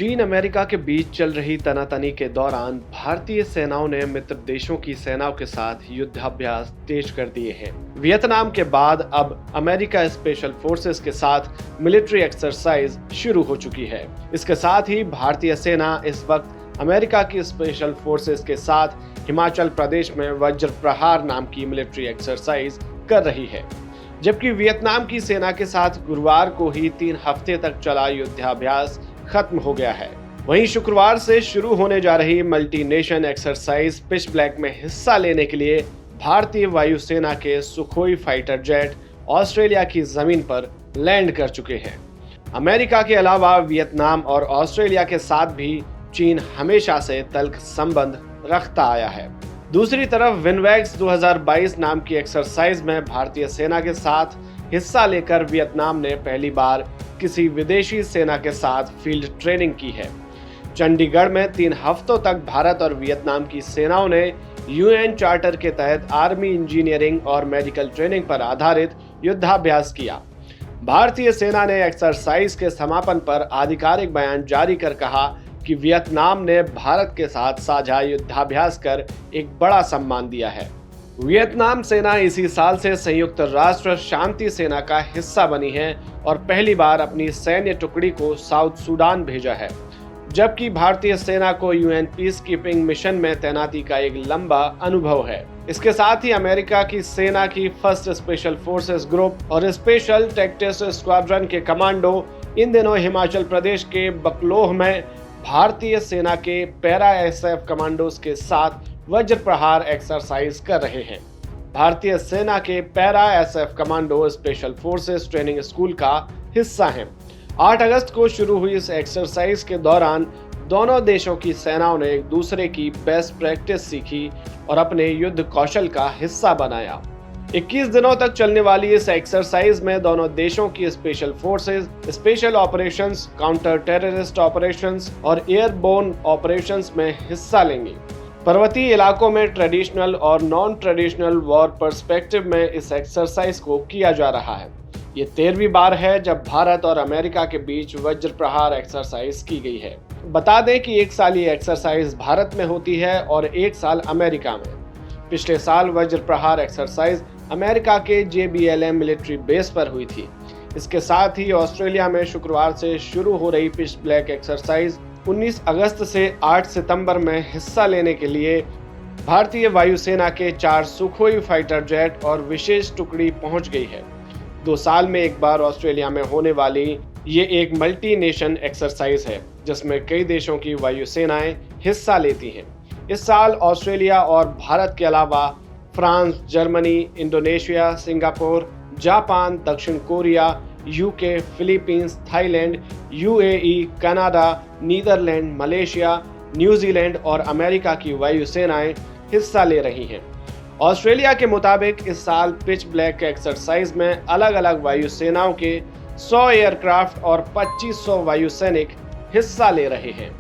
चीन अमेरिका के बीच चल रही तनातनी के दौरान भारतीय सेनाओं ने मित्र देशों की सेनाओं के साथ युद्धाभ्यास तेज कर दिए हैं। वियतनाम के बाद अब अमेरिका स्पेशल फोर्सेस के साथ मिलिट्री एक्सरसाइज शुरू हो चुकी है। इसके साथ ही भारतीय सेना इस वक्त अमेरिका की स्पेशल फोर्सेस के साथ हिमाचल प्रदेश में वज्र प्रहार नाम की मिलिट्री एक्सरसाइज कर रही है, जबकि वियतनाम की सेना के साथ गुरुवार को ही 3 हफ्ते तक चला युद्धाभ्यास खत्म हो गया है। वहीं शुक्रवार से शुरू होने जा रही multi nation exercise pitch black में हिस्सा लेने के लिए भारतीय वायुसेना के सुखोई फाइटर जेट ऑस्ट्रेलिया की जमीन पर लैंड कर चुके हैं। अमेरिका के अलावा वियतनाम और ऑस्ट्रेलिया के साथ भी चीन हमेशा से तल्ख संबंध रखता आया है। दूसरी तरफ विनवेक्स 2022 नाम की एक्सरसाइज में भारतीय सेना के साथ हिस्सा लेकर वियतनाम ने पहली बार किसी विदेशी सेना के साथ फील्ड ट्रेनिंग की है। चंडीगढ़ में 3 हफ्तों तक भारत और वियतनाम की सेनाओं ने यूएन चार्टर के तहत आर्मी इंजीनियरिंग और मेडिकल ट्रेनिंग पर आधारित युद्धाभ्यास किया। भारतीय सेना ने एक्सरसाइज के समापन पर आधिकारिक बयान जारी कर कहा कि वियतनाम ने भारत के साथ साझा युद्धाभ्यास कर एक बड़ा सम्मान दिया है। वियतनाम सेना इसी साल से संयुक्त राष्ट्र शांति सेना का हिस्सा बनी है और पहली बार अपनी सैन्य टुकड़ी को साउथ सूडान भेजा है, जबकि भारतीय सेना को यूएन पीस कीपिंग मिशन में तैनाती का एक लंबा अनुभव है। इसके साथ ही अमेरिका की सेना की फर्स्ट स्पेशल फोर्सेस ग्रुप और स्पेशल टैक्टिक्स स्क्वाड्रन के कमांडो इन दिनों हिमाचल प्रदेश के बकलोह में भारतीय सेना के पैरा एसएफ कमांडोज के साथ वज्र प्रहार एक्सरसाइज कर रहे हैं। भारतीय सेना के para SF commando special forces training school का हिस्सा हैं। 8 अगस्त को शुरू हुई इस एक्सरसाइज के दौरान दोनों देशों की सेनाओं ने एक दूसरे की बेस्ट प्रैक्टिस सीखी और अपने युद्ध कौशल का हिस्सा बनाया। 21 दिनों तक चलने वाली इस एक्सरसाइज में दोनों देशों की special forces special operations, counter terrorist operations और एयरबोर्न ऑपरेशंस में हिस्सा लेंगी। पर्वतीय इलाकों में ट्रेडिशनल और नॉन ट्रेडिशनल वॉर पर्सपेक्टिव में इस एक्सरसाइज को किया जा रहा है। ये 13वीं बार है जब भारत और अमेरिका के बीच वज्र प्रहार एक्सरसाइज की गई है। बता दें कि एक साल ये एक्सरसाइज भारत में होती है और एक साल अमेरिका में। पिछले साल वज्र प्रहार एक्सरसाइज अमेरिका के JBLM मिलिट्री बेस पर हुई थी। इसके साथ ही ऑस्ट्रेलिया में शुक्रवार से शुरू हो रही पिच ब्लैक एक्सरसाइज 19 अगस्त से 8 सितंबर में हिस्सा लेने के लिए भारतीय वायुसेना के 4 सुखोई फाइटर जेट और विशेष टुकड़ी पहुंच गई है। 2 साल में एक बार ऑस्ट्रेलिया में होने वाली ये एक मल्टी नेशन एक्सरसाइज है, जिसमें कई देशों की वायुसेनाएं हिस्सा लेती हैं। इस साल ऑस्ट्रेलिया और भारत के अलावा France, Germany, Indonesia, Singapore, Japan, दक्षिण Korea, UK, Philippines, Thailand, UAE, Canada, Netherlands, Malaysia, New Zealand और अमेरिका की वायुसेनाएं हिस्सा ले रही हैं। ऑस्ट्रेलिया के मुताबिक इस साल पिच ब्लैक एक्सरसाइज में अलग अलग वायुसेनाओं के 100 एयरक्राफ्ट और 2500 वायुसैनिक हिस्सा ले रहे हैं।